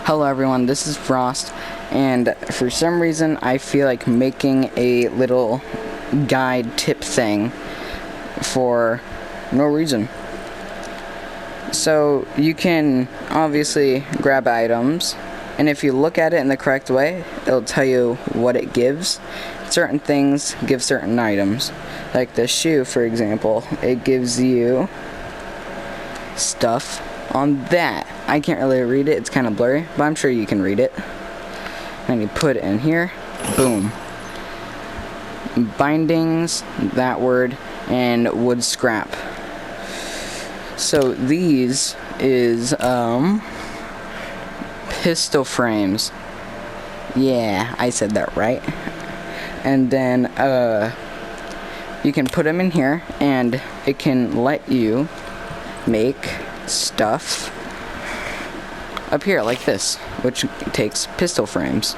Hello everyone, this is Frost, and for some reason I feel like making a little guide tip thing for no reason. So you can obviously grab items, and if you look at it in the correct way, it'll tell you what it gives. Certain things give certain items. Like the shoe, for example, it gives you stuff on that. I can't really read it, it's kind of blurry, but I'm sure you can read it. And you put it in here, boom. Bindings, that word, and wood scrap. So these is pistol frames. Yeah, I said that right. And then you can put them in here, and it can let you make stuff up here like this, which takes pistol frames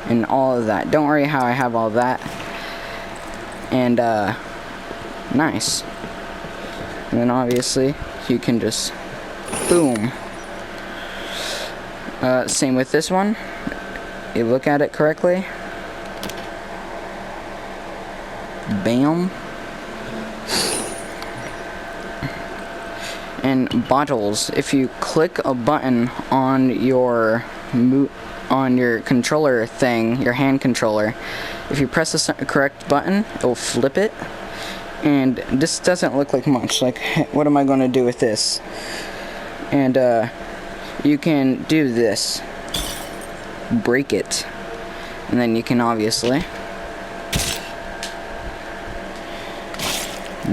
and all of that. Don't worry how I have all that. And nice. And then obviously you can just boom. Same with this one. You look at it correctly. Bam. And bottles, if you click a button on your controller thing, your hand controller, if you press the correct button, it will flip it. And this doesn't look like much. Like, what am I going to do with this? And you can do this, break it, and then you can obviously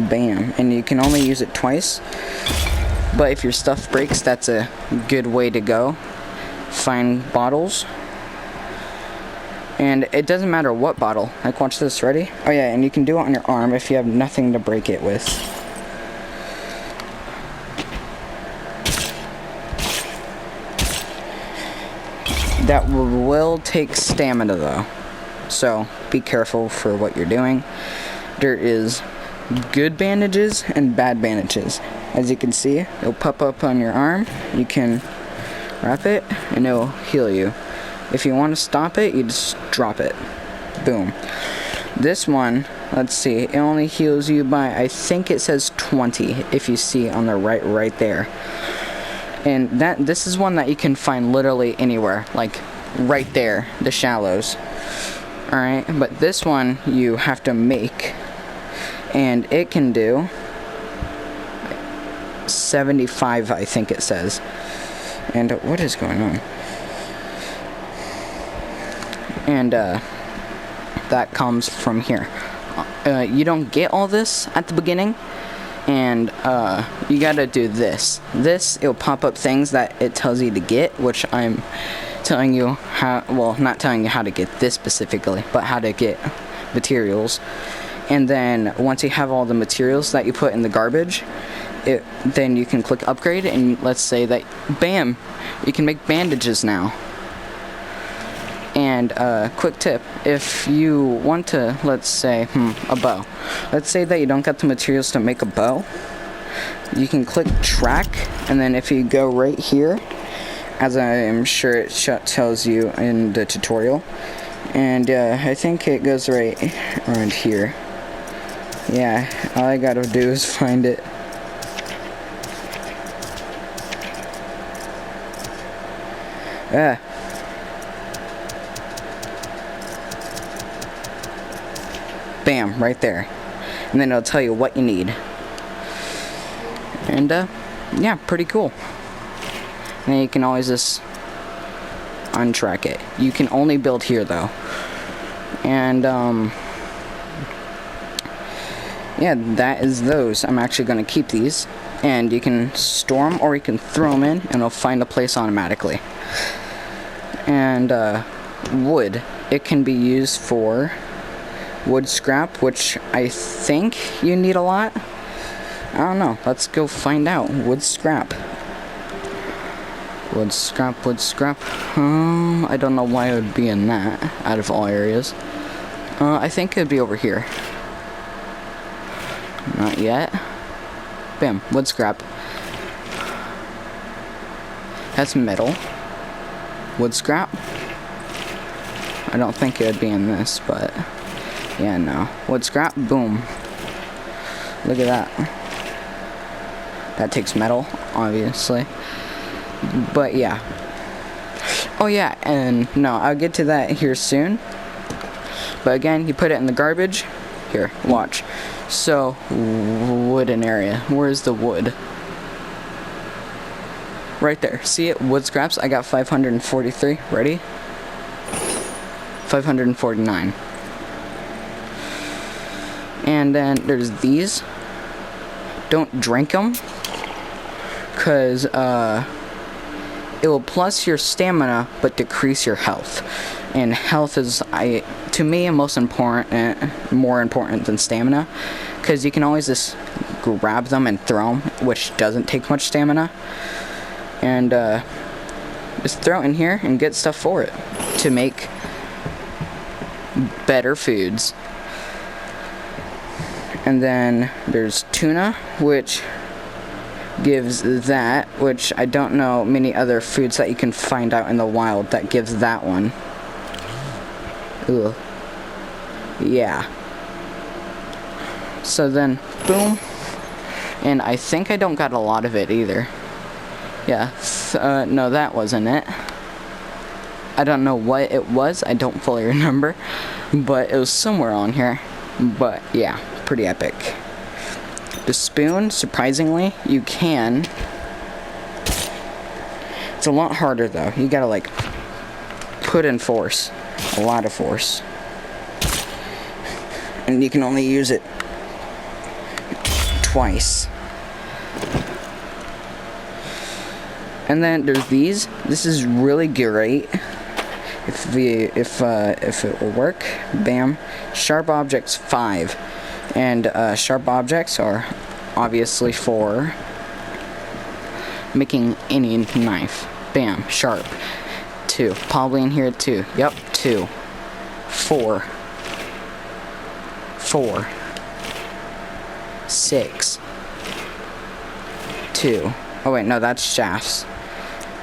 bam, and you can only use it twice. But if your stuff breaks, that's a good way to go. Find bottles. And it doesn't matter what bottle. Like, watch this, ready? Oh yeah, and you can do it on your arm if you have nothing to break it with. That will take stamina though. So be careful for what you're doing. There is good bandages and bad bandages. As you can see, it'll pop up on your arm. You can wrap it and it'll heal you. If you want to stop it, you just drop it. Boom. This one, let's see, it only heals you by, I think it says 20, if you see on the right there. And this is one that you can find literally anywhere, like right there, the shallows. Alright, but this one you have to make. And it can do 75, I think it says. And what is going on? And that comes from here. You don't get all this at the beginning, and you gotta do this. It'll pop up things that it tells you to get, which I'm telling you how, well, not telling you how to get this specifically, but how to get materials. And then once you have all the materials that you put in the garbage, then you can click upgrade, and let's say that, bam, you can make bandages now. And quick tip, if you want to, let's say, a bow. Let's say that you don't got the materials to make a bow. You can click track, and then if you go right here, as I am sure it tells you in the tutorial, and I think it goes right around here. Yeah, all I gotta do is find it. Bam, right there. And then it'll tell you what you need. And yeah, pretty cool. And then you can always just untrack it. You can only build here though. And yeah, that is those. I'm actually going to keep these, and you can store them or you can throw them in and it'll find a place automatically. And wood, it can be used for wood scrap, which I think you need a lot. I don't know, let's go find out. Wood scrap. Wood scrap. I don't know why it would be in that out of all areas. I think it'd be over here. Not yet. Bam, wood scrap. That's metal. wood scrap. I don't think it would be in this, but yeah, no. Wood scrap, boom. Look at that. That takes metal, obviously. But yeah. Oh yeah, and no, I'll get to that here soon. But again, you put it in the garbage. Here, watch. So, wooden area. Where's the wood? Right there. See it? Wood scraps. I got 543. Ready? 549. And then there's these. Don't drink them, because it will plus your stamina but decrease your health. And health is, to me, more important than stamina, because you can always just grab them and throw them, which doesn't take much stamina. And just throw it in here and get stuff for it to make better foods. And then there's tuna, which gives that, which I don't know many other foods that you can find out in the wild that gives that one. Ugh. Yeah. So then, boom. And I think I don't got a lot of it either. Yeah, no, that wasn't it. I don't know what it was, I don't fully remember, but it was somewhere on here. But yeah, pretty epic. The spoon, surprisingly, you can. It's a lot harder though. You gotta like put in force, a lot of force, and you can only use it twice. And then there's these. This is really great. If it will work, bam. Sharp objects 5, and sharp objects are obviously for making any knife. Bam, sharp. 2, probably in here 2. Yep, 2, 4, 4, 6, 2. Oh wait, no, that's shafts.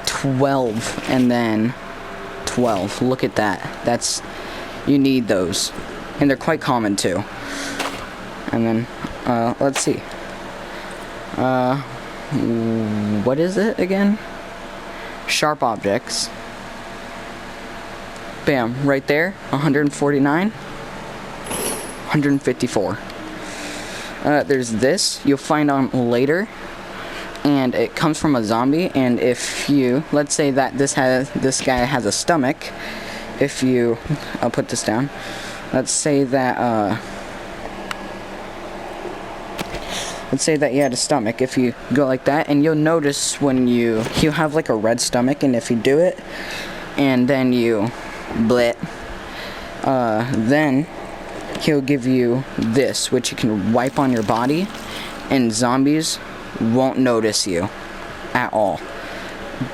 12, and then 12. Look at that. That's, you need those, and they're quite common too. And then let's see, what is it again? Sharp objects. Bam, right there. 149, 154. There's this you'll find on later, and it comes from a zombie. And if you, let's say that this guy has a stomach, if you, I'll put this down, let's say that you had a stomach. If you go like that, and you'll notice when you have like a red stomach, and if you do it and then you blit, then he'll give you this, which you can wipe on your body, and zombies won't notice you at all.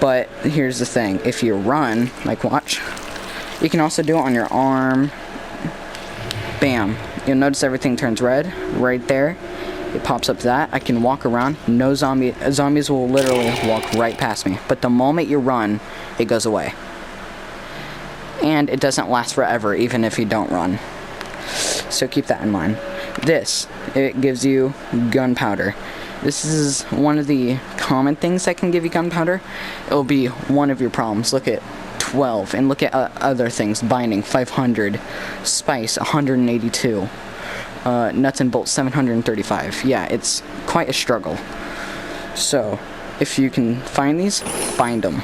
But here's the thing, if you run, like watch, you can also do it on your arm. Bam, you'll notice everything turns red right there. It pops up that I can walk around. No zombies will literally walk right past me, but the moment you run, it goes away. And it doesn't last forever, even if you don't run. So keep that in mind. This, it gives you gunpowder. This is one of the common things that can give you gunpowder. It'll be one of your problems. Look at 12, and look at other things. Binding 500, spice 182, nuts and bolts 735. Yeah, it's quite a struggle. So if you can find these, find them.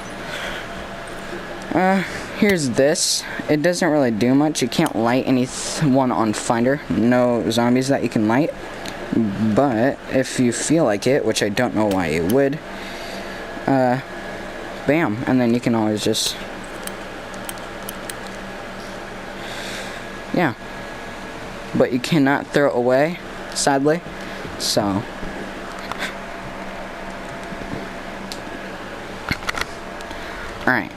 Here's this. It doesn't really do much. You can't light anyone on Finder. No zombies that you can light. But if you feel like it, which I don't know why you would, bam, and then you can always just, yeah. But you cannot throw it away, sadly. So alright.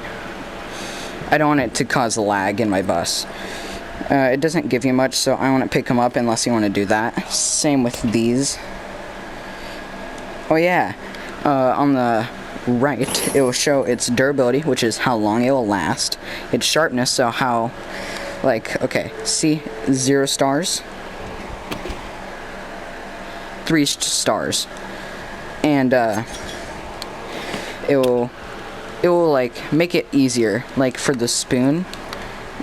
I don't want it to cause lag in my bus. It doesn't give you much, so I want to pick them up unless you want to do that. Same with these. Oh yeah, on the right, it will show its durability, which is how long it will last, its sharpness, so how, like, okay, see, 0 stars, 3 stars, and it will like make it easier, like for the spoon.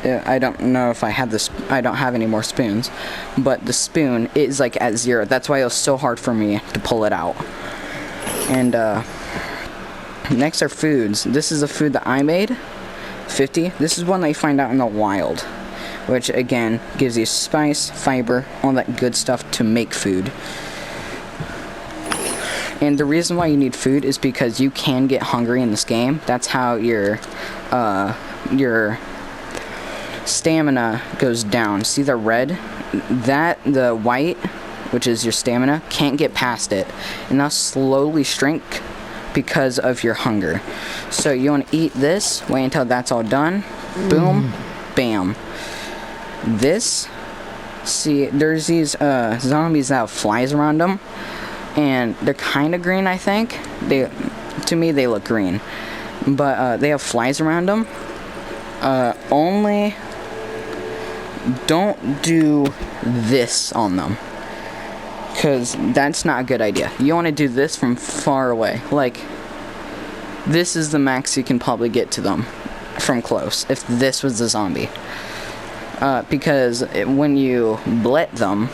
I don't know if I have this. I don't have any more spoons, but the spoon is like at 0. That's why it was so hard for me to pull it out. And next are foods. This is a food that I made. 50. This is one that you find out in the wild, which again gives you spice, fiber, all that good stuff to make food. And the reason why you need food is because you can get hungry in this game. That's how your stamina goes down. See the red? The white, which is your stamina, can't get past it, and they'll slowly shrink because of your hunger. So you want to eat this, wait until that's all done, boom, bam. This, see, there's these zombies that have flies around them, and they're kind of green, I think. To me, they look green, but they have flies around them. Only don't do this on them, because that's not a good idea. You want to do this from far away. Like, this is the max you can probably get to them from close, if this was a zombie. Because when you blit them,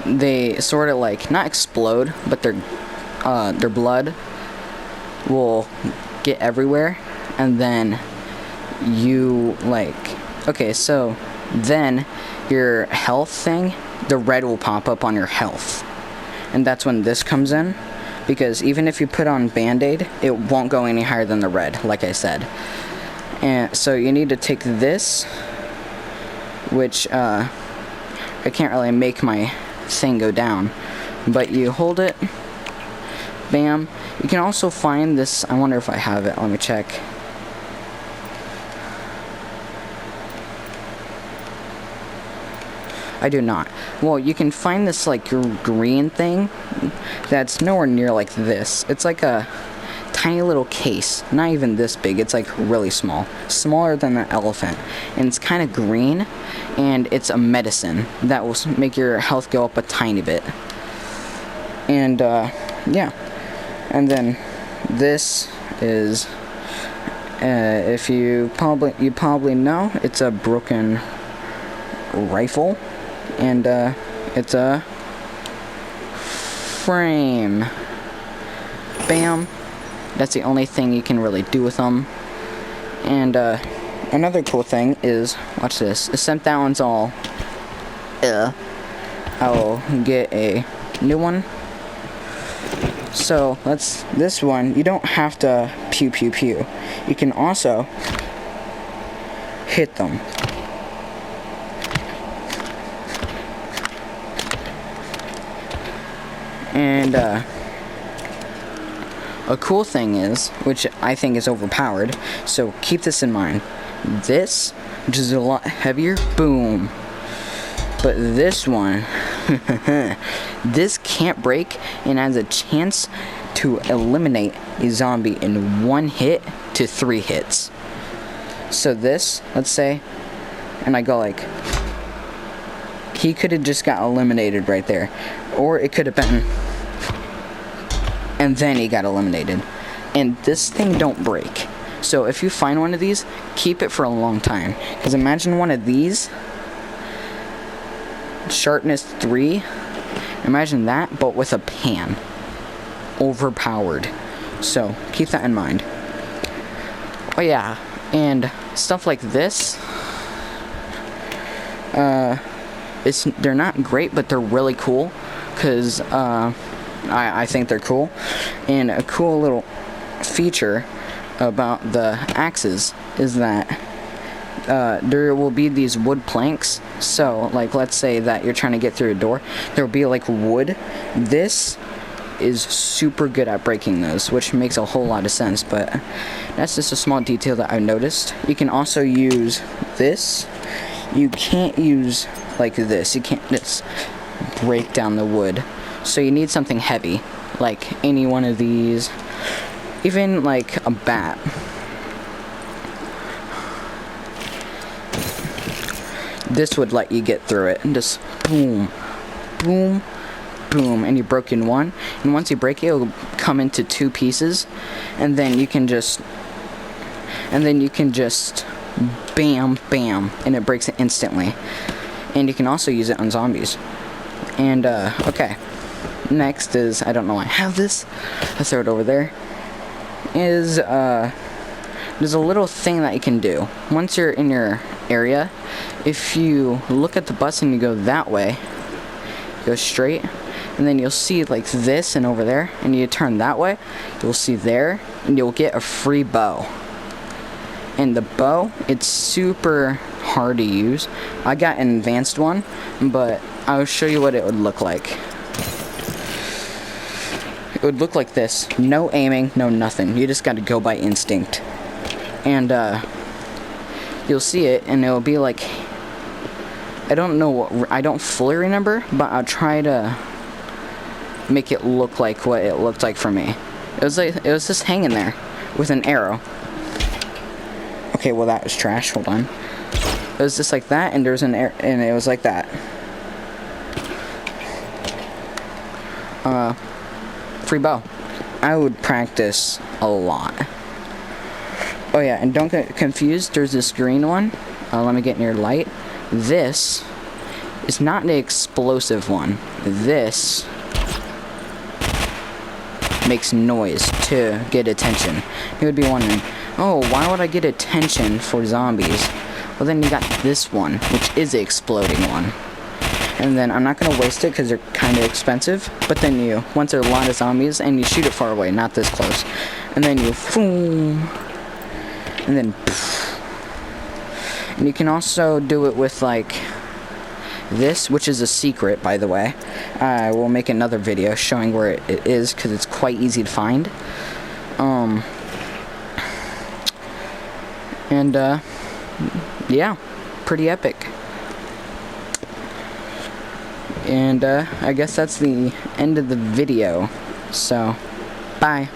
they sort of like, not explode, but their blood will get everywhere, and then you like, okay, so then your health thing, the red will pop up on your health, and that's when this comes in, because even if you put on Band-Aid, it won't go any higher than the red, like I said. And so you need to take this, which I can't really make my thing go down, but you hold it, bam. You can also find this, I wonder if I have it, let me check. I do not. Well, you can find this like green thing that's nowhere near like this. It's like a tiny little case, not even this big, it's like really small, smaller than an elephant, and it's kind of green, and it's a medicine that will make your health go up a tiny bit. And yeah, and then this is if you probably know, it's a broken rifle, and it's a frame. Bam. That's the only thing you can really do with them. And another cool thing is, watch this, except that one's all I will get a new one. So this one, you don't have to pew pew pew. You can also hit them. And a cool thing is, which I think is overpowered, so keep this in mind. This, which is a lot heavier, boom. But this one, this can't break and has a chance to eliminate a zombie in 1 hit to 3 hits. So this, let's say, and I go like, he could have just got eliminated right there. Or it could have been, and then he got eliminated. And this thing don't break. So if you find one of these, keep it for a long time. Because imagine one of these, sharpness 3, imagine that, but with a pan. Overpowered. So keep that in mind. Oh yeah, and stuff like this, they're not great, but they're really cool, because I think they're cool. And a cool little feature about the axes is that there will be these wood planks. So like, let's say that you're trying to get through a door, there will be like wood. This is super good at breaking those, which makes a whole lot of sense, but that's just a small detail that I noticed. You can also use this. You can't use like this. You can't just break down the wood. So you need something heavy, like any one of these, even like a bat. This would let you get through it, and just boom, boom, boom, and you broke in one. And once you break it, it'll come into two pieces, and then you can just, bam, bam, and it breaks it instantly. And you can also use it on zombies. And okay, next is, I don't know why I have this. I'll throw it over there. Is there's a little thing that you can do once you're in your area. If you look at the bus and you go that way, go straight, and then you'll see like this and over there, and you turn that way, you'll see there, and you'll get a free bow. And the bow, it's super hard to use. I got an advanced one, but I'll show you what it would look like. It would look like this. No aiming, no nothing. You just gotta go by instinct. And you'll see it, and it'll be like, I don't fully remember, but I'll try to make it look like what it looked like for me. It was just hanging there with an arrow. Okay, well that was trash. Hold on. It was just like that, and there's an arrow, and it was like that. Free bow. I would practice a lot. Oh yeah, and don't get confused. There's this green one. Let me get near light. This is not the explosive one. This makes noise to get attention. You would be wondering, oh, why would I get attention for zombies? Well, then you got this one, which is the exploding one. And then I'm not going to waste it because they're kind of expensive. But then once there are a lot of zombies, and you shoot it far away, not this close. And then you boom. And then poof. And you can also do it with like this, which is a secret, by the way. I will make another video showing where it is, because it's quite easy to find. Yeah, pretty epic. And I guess that's the end of the video. So, bye.